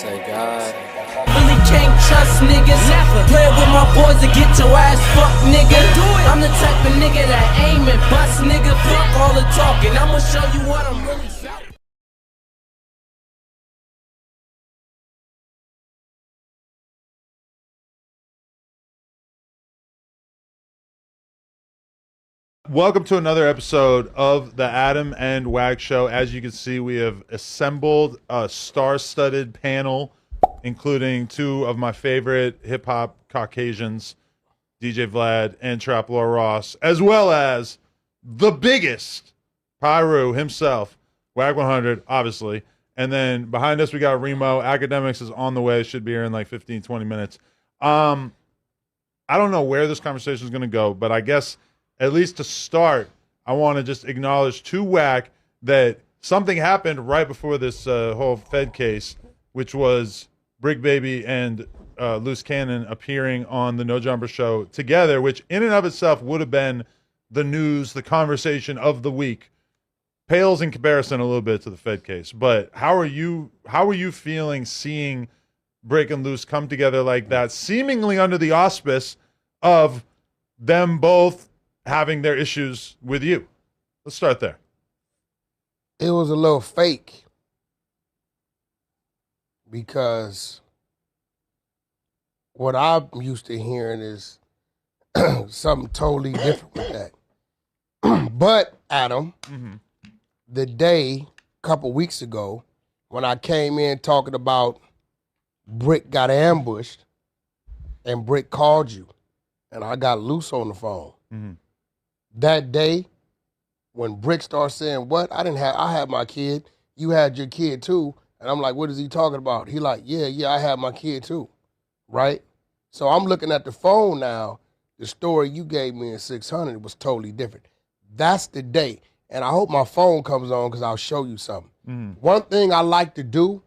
Say God. Really can't trust niggas. Never play with my boys to get your ass fucked, nigga. I'm the type of nigga that aim and bust, nigga. Fuck all the talking. I'ma show you what I'm really about. Welcome to another episode of the Adam and Wack Show. As you can see, we have assembled a star-studded panel, including two of my favorite hip-hop Caucasians, DJ Vlad and Trap Lord Ross, as well as the biggest, Pyru himself, Wack 100, obviously. And then behind us, we got Remo. Academics is on the way. Should be here in like 15, 20 minutes. I don't know where this conversation is going to go, but I guess at least to start, I want to just acknowledge to Wack that something happened right before this whole Fed case, which was Brick Baby and Loose Cannon appearing on the No Jumper Show together, which in and of itself would have been the news, the conversation of the week. Pales in comparison a little bit to the Fed case. But how are you feeling seeing Brick and Loose come together like that, seemingly under the auspice of them both having their issues with you? Let's start there. It was a little fake because what I'm used to hearing is something totally different with that. But, Adam, the day, a couple weeks ago, when I came in talking about Brick got ambushed and Brick called you and I got Loose on the phone. That day, when Brick started saying, what? I had my kid. You had your kid too. And I'm like, what is he talking about? He like, yeah, I had my kid too. Right? So I'm looking at the phone now. The story you gave me in 600 was totally different. That's the day. And I hope my phone comes on because I'll show you something. One thing I like to do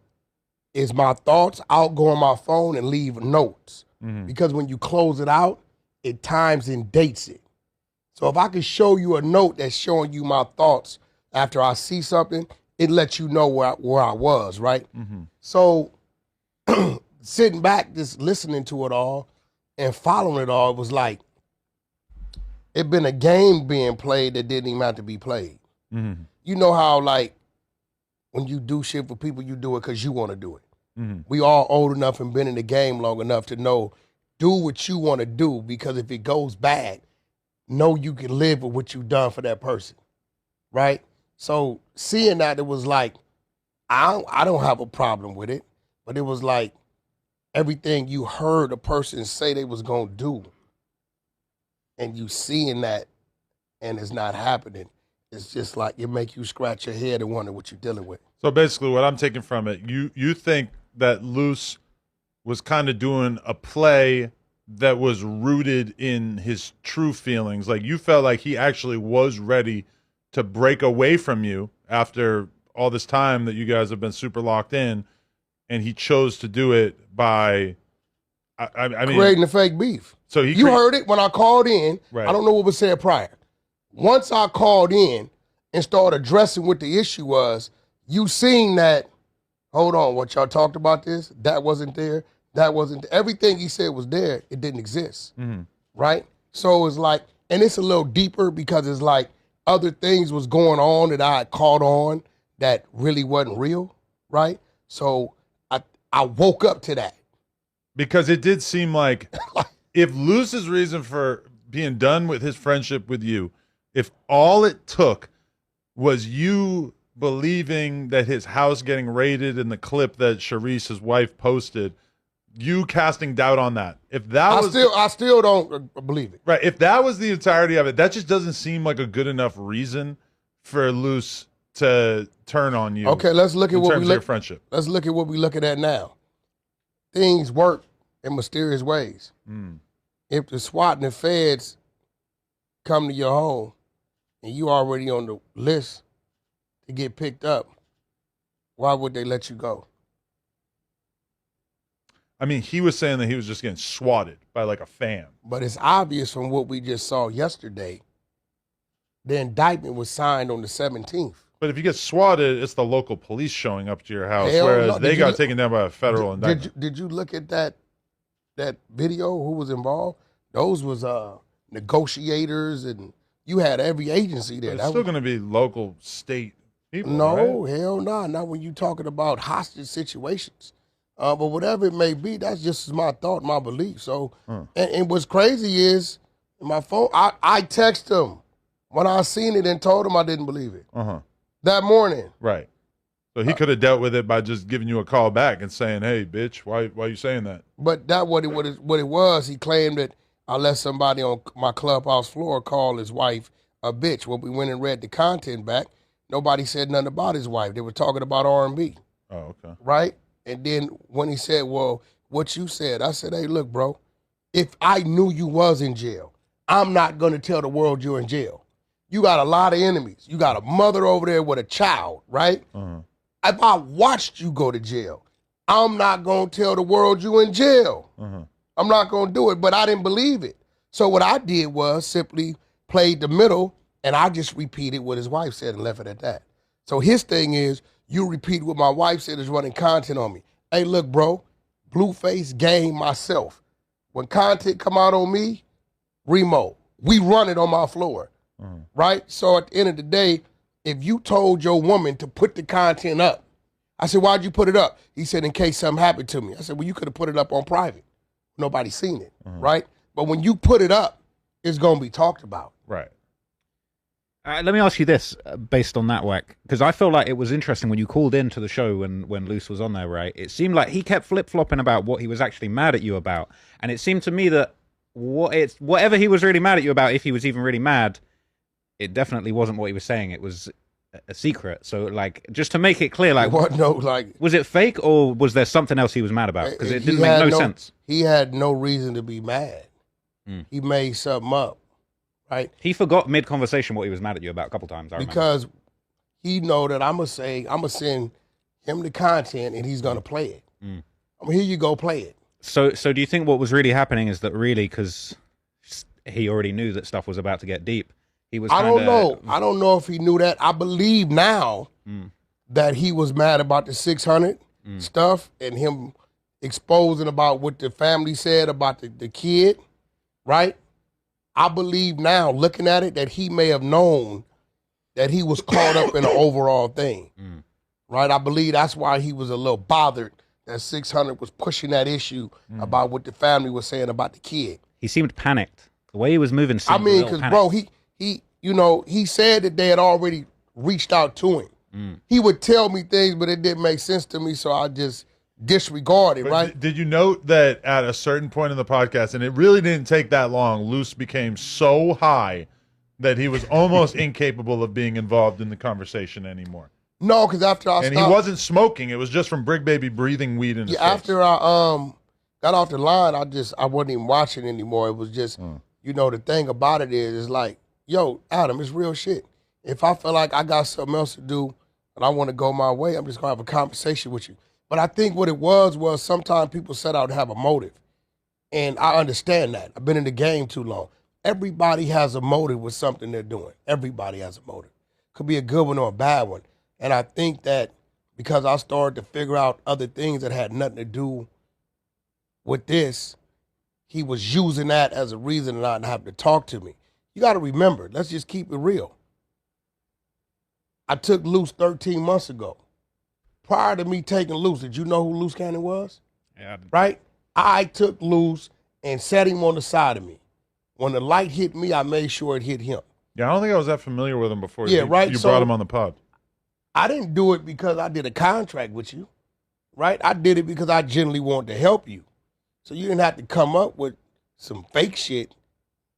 is my thoughts, I'll go on my phone and leave notes. Because when you close it out, it times and dates it. So if I can show you a note that's showing you my thoughts after I see something, it lets you know where I was, right? So sitting back, just listening to it all and following it all, it was like it been a game being played that didn't even have to be played. You know how, like, when you do shit for people, you do it because you want to do it. We all old enough and been in the game long enough to know, do what you want to do, because if it goes bad, know you can live with what you've done for that person, right? So seeing that, it was like, I don't have a problem with it, but it was like everything you heard a person say they was going to do, and you seeing that and it's not happening, it's just like it make you scratch your head and wonder what you're dealing with. So basically what I'm taking from it, you think that Loose was kind of doing a play that was rooted in his true feelings. Like, you felt like he actually was ready to break away from you after all this time that you guys have been super locked in, and he chose to do it by I mean, creating the fake beef. So you heard it when I called in. Right. I don't know what was said prior. Once I called in and started addressing what the issue was, you seen that, hold on, what y'all talked about this, that wasn't there. That wasn't, everything he said was there, it didn't exist, right? So it's like, and it's a little deeper because it's like other things was going on that I had caught on that really wasn't real, right? So I woke up to that. Because it did seem like if Loose's reason for being done with his friendship with you, if all it took was you believing that his house getting raided in the clip that Sharice, his wife, posted, you casting doubt on that. If that I still don't believe it. Right. If that was the entirety of it, that just doesn't seem like a good enough reason for Loose to turn on you. Okay, let's look at what we look friendship. Let's look at what we're looking at now. Things work in mysterious ways. If the SWAT and the feds come to your home and you already on the list to get picked up, why would they let you go? I mean, he was saying that he was just getting swatted by like a fan. But it's obvious from what we just saw yesterday, the indictment was signed on the 17th. But if you get swatted, it's the local police showing up to your house, Hell whereas no. they got taken down by a federal indictment. Did you look at that video? Who was involved? Those was negotiators, and you had every agency there. But it's still going to be local, state people. No, right? hell no. Not when you talking about hostage situations. But whatever it may be, that's just my thought, my belief. So, and what's crazy is my phone. I text him when I seen it and told him I didn't believe it that morning. Right. So he could have dealt with it by just giving you a call back and saying, "Hey, bitch, why are you saying that?" But that what it was. He claimed that I let somebody on my clubhouse floor call his wife a bitch. When we went and read the content back, nobody said nothing about his wife. They were talking about R&B. Oh, okay. Right? And then when he said, well, what you said, I said, hey, look, bro, if I knew you was in jail, I'm not going to tell the world you're in jail. You got a lot of enemies. You got a mother over there with a child, right? If I watched you go to jail, I'm not going to tell the world you in jail. I'm not going to do it, but I didn't believe it. So what I did was simply played the middle, and I just repeated what his wife said and left it at that. So his thing is, you repeat what my wife said is running content on me. Hey, look, bro, Blueface game myself. When content come out on me, Remo, we run it on my floor, right? So at the end of the day, if you told your woman to put the content up, I said, why'd you put it up? He said, in case something happened to me. I said, well, you could have put it up on private. Nobody's seen it, right? But when you put it up, it's going to be talked about. Right. Let me ask you this, based on that, Wack, because I feel like it was interesting when you called into the show when Luce was on there, right? It seemed like he kept flip-flopping about what he was actually mad at you about. And it seemed to me that whatever he was really mad at you about, if he was even really mad, it definitely wasn't what he was saying. It was a secret. So, like, just to make it clear, like, was it fake or was there something else he was mad about? Because it didn't make no sense. He had no reason to be mad. He made something up. Right? He forgot mid-conversation what he was mad at you about a couple times, because he know that I'm going to send him the content and he's going to play it. Here you go, play it. So do you think what was really happening is that really, because he already knew that stuff was about to get deep, he was I don't know. I don't know if he knew that. I believe now that he was mad about the 600 stuff and him exposing about what the family said about the kid, right? I believe now, looking at it, that he may have known that he was caught up in the overall thing, right? I believe that's why he was a little bothered that 600 was pushing that issue about what the family was saying about the kid. He seemed panicked. The way he was moving seemed because, bro, he said that they had already reached out to him. He would tell me things, but it didn't make sense to me, so I just disregarded, right? Did you note that at a certain point in the podcast, and it really didn't take that long, Luce became so high that he was almost incapable of being involved in the conversation anymore? No, because after I stopped, he wasn't smoking. It was just from Brig Baby breathing weed in his face. After I got off the line, I wasn't even watching anymore. It was just, the thing about it is like, yo, Adam, it's real shit. If I feel like I got something else to do and I want to go my way, I'm just going to have a conversation with you. But I think what it was sometimes people set out to have a motive. And I understand that. I've been in the game too long. Everybody has a motive with something they're doing. Everybody has a motive. Could be a good one or a bad one. And I think that because I started to figure out other things that had nothing to do with this, he was using that as a reason not to have to talk to me. You got to remember, let's just keep it real. I took Luce 13 months ago. Prior to me taking Luce, did you know who Luce Cannon was? Yeah. Right? I took Luce and set him on the side of me. When the light hit me, I made sure it hit him. Yeah, I don't think I was that familiar with him before you brought him on the pod. I didn't do it because I did a contract with you, right? I did it because I genuinely wanted to help you. So you didn't have to come up with some fake shit.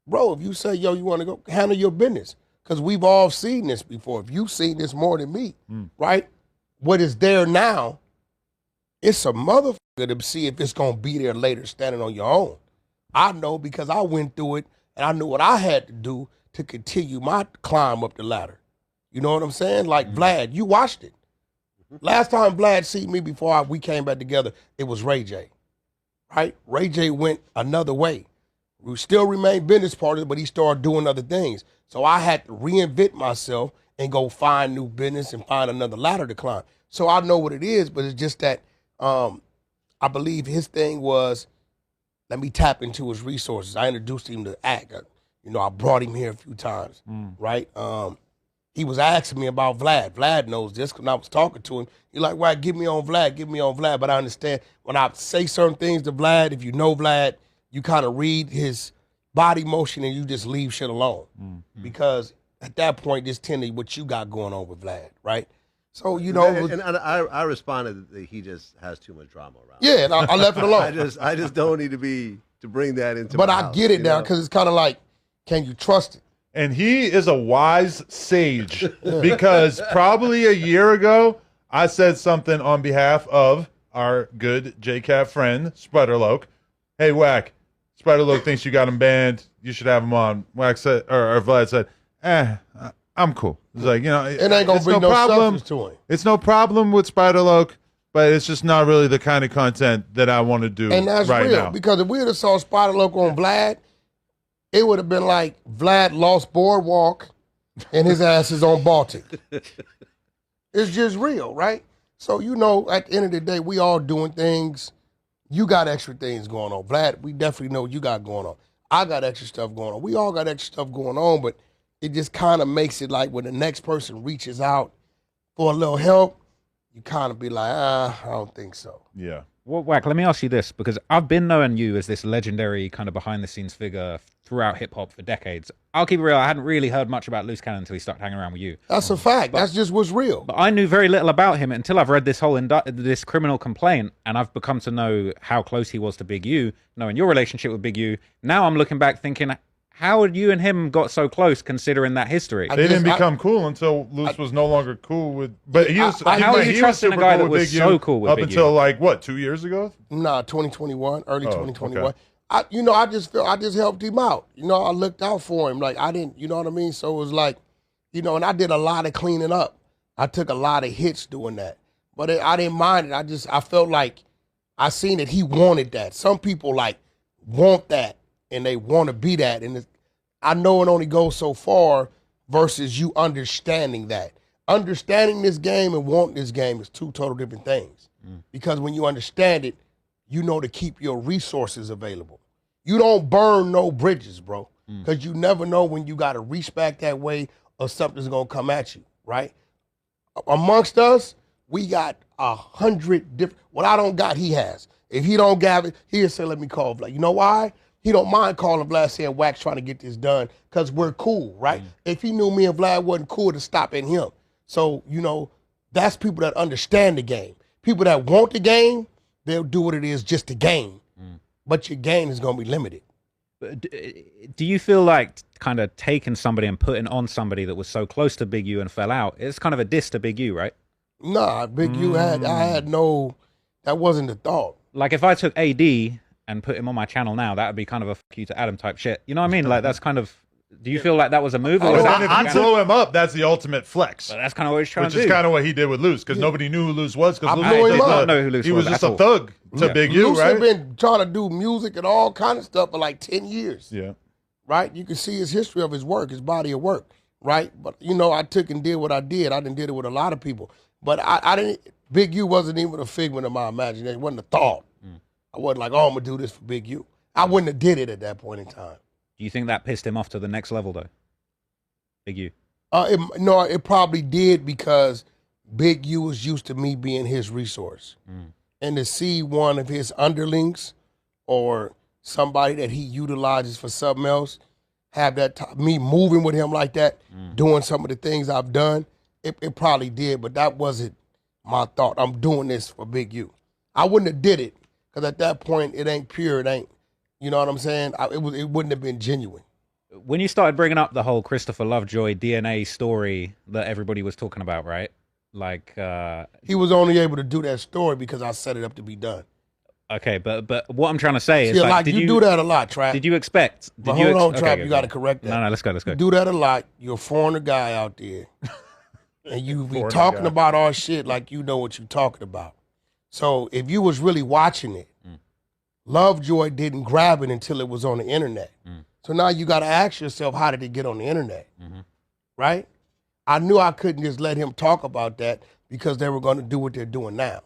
Bro, if you say, yo, you want to go, handle your business. Because we've all seen this before. If you've seen this more than me, right? What is there now, it's a motherfucker to see if it's going to be there later standing on your own. I know because I went through it and I knew what I had to do to continue my climb up the ladder. You know what I'm saying? Like Vlad, you watched it. Last time Vlad seen me before we came back together, it was Ray J, right? Ray J went another way. We still remain business partners, but he started doing other things. So I had to reinvent myself and go find new business and find another ladder to climb. So I know what it is, but it's just that I believe his thing was, let me tap into his resources. I introduced him to act. I brought him here a few times, right? He was asking me about Vlad. Vlad knows this because I was talking to him. He's like, "Why, give me on Vlad." But I understand when I say certain things to Vlad, if you know Vlad, you kind of read his body motion and you just leave shit alone. Because at that point, just tend to what you got going on with Vlad, right? So, and I responded that he just has too much drama around. Yeah, and I left it alone. I just don't need to bring that into but my I house, get it now because it's kind of like, can you trust it? And he is a wise sage because probably a year ago, I said something on behalf of our good JCat friend, Spiderloak. Hey, Wack, Spiderloak thinks you got him banned. You should have him on. Wack said, or Vlad said, I'm cool. It's like, it ain't going to bring no substance to him. It's no problem with Spiderloak, but it's just not really the kind of content that I want to do and that's right real, now. Because if we would have saw Spiderloak on Vlad, it would have been like Vlad lost Boardwalk and his ass is on Baltic. It's just real, right? So, at the end of the day, we all doing things. You got extra things going on. Vlad, we definitely know what you got going on. I got extra stuff going on. We all got extra stuff going on, but it just kind of makes it like when the next person reaches out for a little help, you kind of be like, I don't think so. Yeah. Well, Wack, let me ask you this, because I've been knowing you as this legendary kind of behind-the-scenes figure throughout hip-hop for decades. I'll keep it real, I hadn't really heard much about Loose Cannon until he started hanging around with you. That's a fact. That's just what's real. But I knew very little about him until I've read this whole this criminal complaint, and I've become to know how close he was to Big U, knowing your relationship with Big U. Now I'm looking back thinking, how had you and him got so close considering that history? They didn't become cool until Luce was no longer cool with. But he was. How are you trusting a guy that was so cool with up Big until U? like what, 2 years ago? Nah, 2021, early 2021. Okay. I just helped him out. I looked out for him. Like I didn't, you know what I mean? So it was like, and I did a lot of cleaning up. I took a lot of hits doing that, but I didn't mind it. I felt like I seen that he wanted that. Some people like want that and they want to be that, and I know it only goes so far versus you understanding that. Understanding this game and wanting this game is two total different things. Because when you understand it, you know to keep your resources available. You don't burn no bridges, bro, because you never know when you got to reach back that way or something's going to come at you, right? Amongst us, we got 100 different, what I don't got, he has. If he don't got it, he'll say, let me call Vlad. You know why? He don't mind calling Vlad saying, Wack's trying to get this done because we're cool, right? If he knew me and Vlad wasn't cool, to stop at him. So, that's people that understand the game. People that want the game, they'll do what it is just to gain. But your gain is going to be limited. Do you feel like kind of taking somebody and putting on somebody that was so close to Big U and fell out, it's kind of a diss to Big U, right? Nah, Big U I had no, that wasn't the thought. Like if I took AD and put him on my channel now, that would be kind of a fuck you to Adam type shit. You know what I mean? Like that's kind of, do you feel like that was a move? Or was that If you blow him up, that's the ultimate flex. But that's kind of what he's trying to do. Which is kind of what he did with Luce, because nobody knew who Luce was. Because I blew him up. I don't know who Luce he was just at a all. thug to Big U, Luce right? had been trying to do music and all kind of stuff for like 10 years. Yeah. Right? You can see his history of his work, his body of work, right? But, I took and did what I did. I did it with a lot of people. But I didn't, Big U wasn't even a figment of my imagination. It wasn't a thought. I wasn't like, I'm going to do this for Big U. I wouldn't have did it at that point in time. Do you think that pissed him off to the next level, though? Big U? No, it probably did because Big U was used to me being his resource. And to see one of his underlings or somebody that he utilizes for something else, have that me moving with him like that, doing some of the things I've done, it probably did, but that wasn't my thought. I'm doing this for Big U. I wouldn't have did it because at that point it ain't pure, it ain't, you know what I'm saying? It wouldn't have been genuine. When you started bringing up the whole Christopher Lovejoy DNA story that everybody was talking about, right? Like he was only able to do that story because I set it up to be done. Okay, but what I'm trying to say is, Yeah, like, like you do that a lot, Trap. Did you expect? But hold on, Trap. You got to correct that. No, let's go. You do that a lot. You're a foreigner guy out there, and you be Foreigner talking guy. about our shit like you know what you're talking about. So if you was really watching it, Lovejoy didn't grab it until it was on the internet. So now you got to ask yourself, how did it get on the internet? Right? I knew I couldn't just let him talk about that because they were going to do what they're doing now.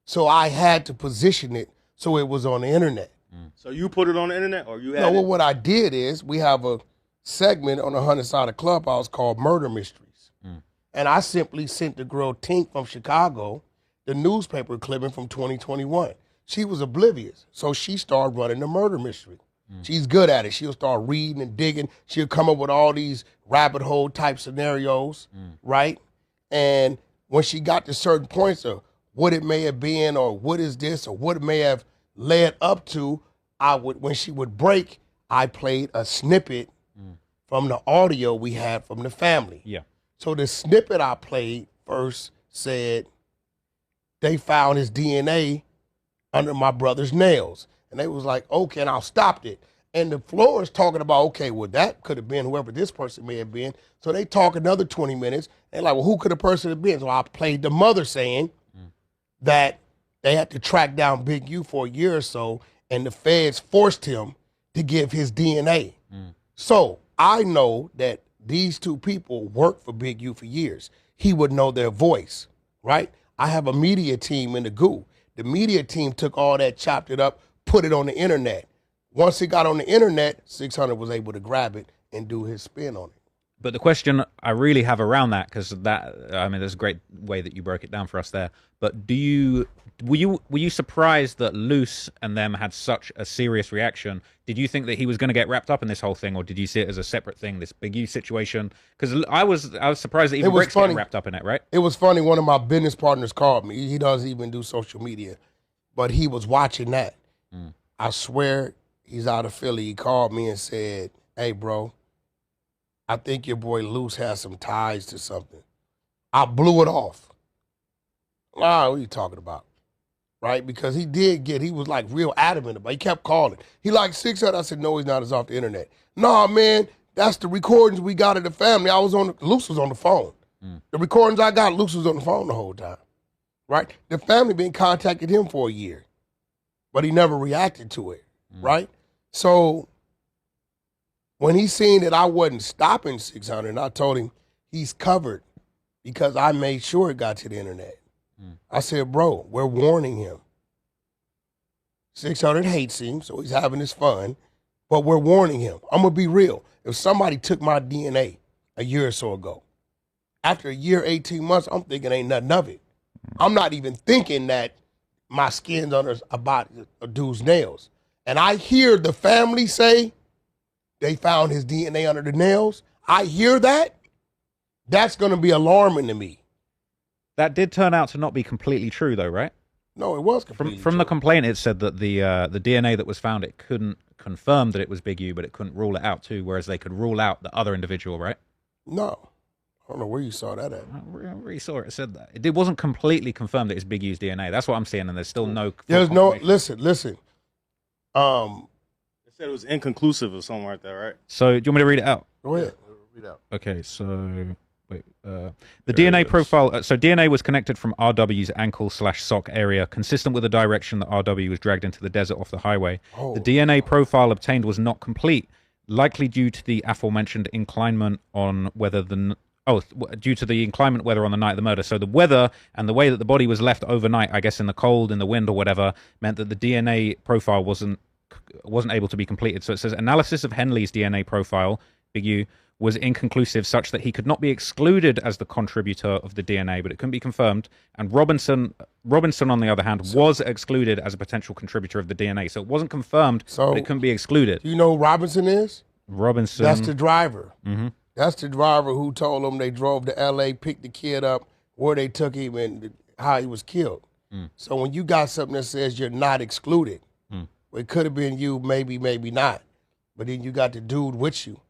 So I had to position it so it was on the internet. So you put it on the internet, or you had No, it? well, what I did is we have a segment on the 100 Side of Clubhouse called Murder Mysteries. And I simply sent the girl Tink from Chicago the newspaper clipping from 2021. She was oblivious, so she started running the murder mystery. She's good at it. She'll start reading and digging. She'll come up with all these rabbit hole type scenarios, right? And when she got to certain points of what it may have been or what is this or what it may have led up to, when she would break, I played a snippet from the audio we had from the family. Yeah. So the snippet I played first said they found his DNA under my brother's nails. And they was like, okay, and I stopped it. And the floor is talking about, okay, well, that could have been whoever this person may have been. So they talk another 20 minutes. And like, well, who could the person have been? So I played the mother saying that they had to track down Big U for a year or so, and the feds forced him to give his DNA. So I know that these two people worked for Big U for years. He would know their voice, right? I have a media team in the GOO. The media team took all that, chopped it up, put it on the internet. Once it got on the internet, 600 was able to grab it and do his spin on it. But the question I really have around that, because there's a great way that you broke it down for us there. But were you surprised that Luce and them had such a serious reaction? Did you think that he was going to get wrapped up in this whole thing, or did you see it as a separate thing, this Big U situation? Because I was surprised that even Brick's getting wrapped up in it, right? It was funny. One of my business partners called me. He doesn't even do social media, but he was watching that. I swear he's out of Philly. He called me and said, "Hey, bro, I think your boy Luce has some ties to something." I blew it off. What are you talking about? Right? Because he was like real adamant about it. He kept calling. He like 600. I said, no, he's not. It's off the internet. Nah, man, that's the recordings we got of the family. Luce was on the phone. The recordings I got, Luce was on the phone the whole time. Right? The family been contacted him for a year, but he never reacted to it. Right? So when he seen that I wasn't stopping 600, I told him he's covered because I made sure it got to the internet. I said, bro, we're warning him. 600 hates him, so he's having his fun, but we're warning him. I'm going to be real. If somebody took my DNA a year or so ago, after a year, 18 months, I'm thinking ain't nothing of it. I'm not even thinking that my skin's under about a dude's nails. And I hear the family say they found his DNA under the nails. I hear that. That's going to be alarming to me. That did turn out to not be completely true, though, right? No, it was completely From true. the complaint, it said that the DNA that was found, it couldn't confirm that it was Big U, but it couldn't rule it out too, whereas they could rule out the other individual, right? No. I don't know where you saw that at. I really saw it said that. It wasn't completely confirmed that it's Big U's DNA. That's what I'm seeing, and there's still no... There's no... confirmation. Listen. They said it was inconclusive or something like that, right? So, do you want me to read it out? Go ahead. Read out. Okay, so... Wait, the DNA profile... so DNA was connected from RW's ankle/sock area, consistent with the direction that RW was dragged into the desert off the highway. The DNA profile obtained was not complete, likely due to the aforementioned inclinement on whether the... due to the inclement weather on the night of the murder. So the weather and the way that the body was left overnight, I guess in the cold, in the wind or whatever, meant that the DNA profile wasn't able to be completed. So it says analysis of Henley's DNA profile, Big U, was inconclusive such that he could not be excluded as the contributor of the DNA, but it couldn't be confirmed. And Robinson, on the other hand, was excluded as a potential contributor of the DNA. So it wasn't confirmed, but it couldn't be excluded. Do you know who Robinson is? Robinson. That's the driver. Mm-hmm. That's the driver who told them they drove to L.A., picked the kid up, where they took him, and how he was killed. So when you got something that says you're not excluded, well, it could have been you, maybe not. But then you got the dude with you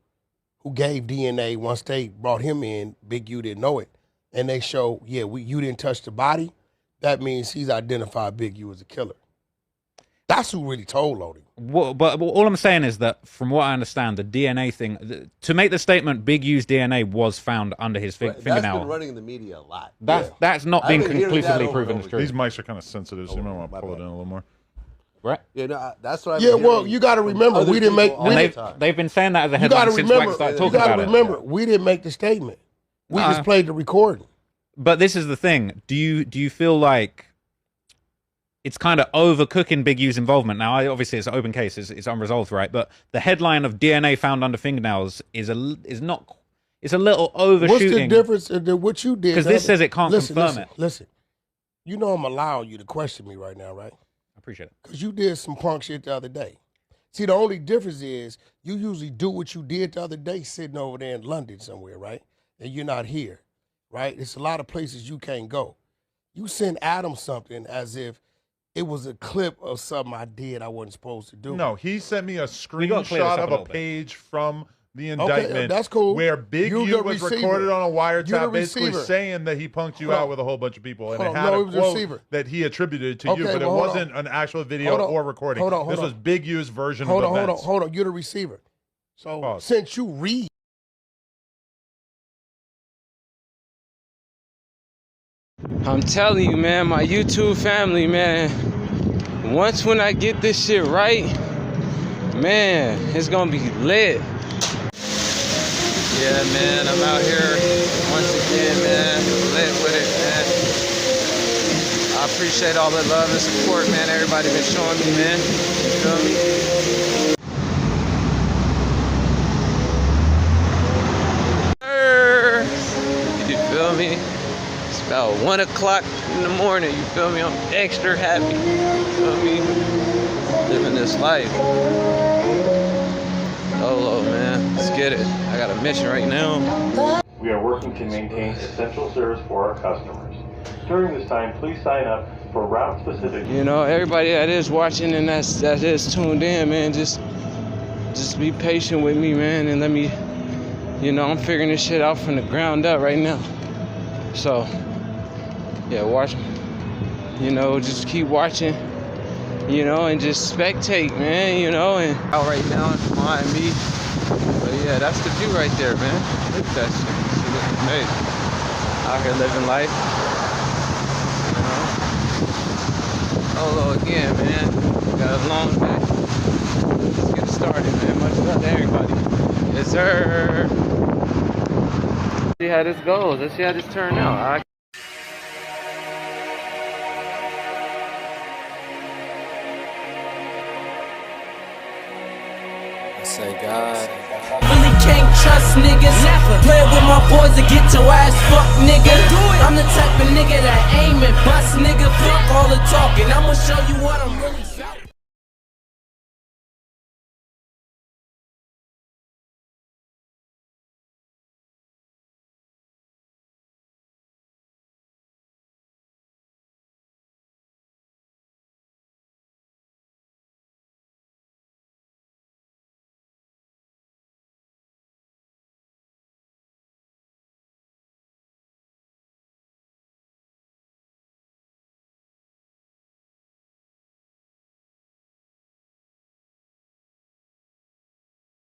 who gave DNA once they brought him in. Big U didn't know it. And they show, you didn't touch the body. That means he's identified Big U as a killer. That's who really told on him. But all I'm saying is that, from what I understand, the DNA thing, to make the statement Big U's DNA was found under his fingernail. That's been running in the media a lot. That's not been I've been hearing conclusively that proven over as true. These mics are kind of sensitive, so you might want to pull it in a little more. Right? Yeah, no, that's what. Yeah, well, you got to remember, we didn't make. They've been saying that as a you got headline to since Wack remember. started You talking got about to it. remember, we didn't make the statement. We just played the recording. But this is the thing. Do you feel like it's kind of overcooking Big U's involvement? Now, obviously, it's an open case. It's unresolved, right? But the headline of DNA found under fingernails is not. It's a little overshooting. What's the difference in what you did? Because this says it can't confirm it. Listen. You know I'm allowing you to question me right now, right? I appreciate it. Because you did some punk shit the other day. See, the only difference is you usually do what you did the other day sitting over there in London somewhere, right? And you're not here, right? It's a lot of places you can't go. You send Adam something as if it was a clip of something I did I wasn't supposed to do. No, he sent me a We gotta clear this screenshot up of a a little bit. page from the indictment. Okay, that's cool. Where Big You U the was receiver. recorded on a You the wiretap, basically receiver. saying that he punked you Hold out on. with a whole bunch of people, and Hold it on. had No, a it was the quote receiver. that he attributed to Okay, you, but it well, hold on. wasn't an actual video Hold on. or recording. Hold on. This was Big U's version Hold of on, events. hold on. You're the receiver. So Pause. since you read, I'm telling you, man, my YouTube family, man, once when I get this shit right, man, it's gonna be lit. Yeah, man, I'm out here once again, man, lit with it, man. I appreciate all the love and support, man, everybody been showing me, man. You feel me? You feel me? It's about 1 o'clock in the morning, you feel me? I'm extra happy, you feel me? Living this life. Solo, man, let's get it. I got a mission right now. We are working to maintain essential service for our customers. During this time, please sign up for route-specific. You know, everybody that is watching and that is tuned in, man, just be patient with me, man, and let me, you know, I'm figuring this shit out from the ground up right now. So, yeah, watch, you know, just keep watching, you know, and just spectate, man, you know, and out right now it's behind me. But yeah, that's the view right there, man. Look at that shit. It's looking amazing. Out here living life, you know. Solo again, man. Got a long day. Let's get it started, man. Much love to everybody. Yes, sir. See how this goes. Let's see how this turns out. All right. I say God. Really can't trust niggas. Never play with my boys to get your ass fucked, nigga. I'm the type of nigga that aim and bust, nigga. Fuck all the talking. I'ma show you what I'm really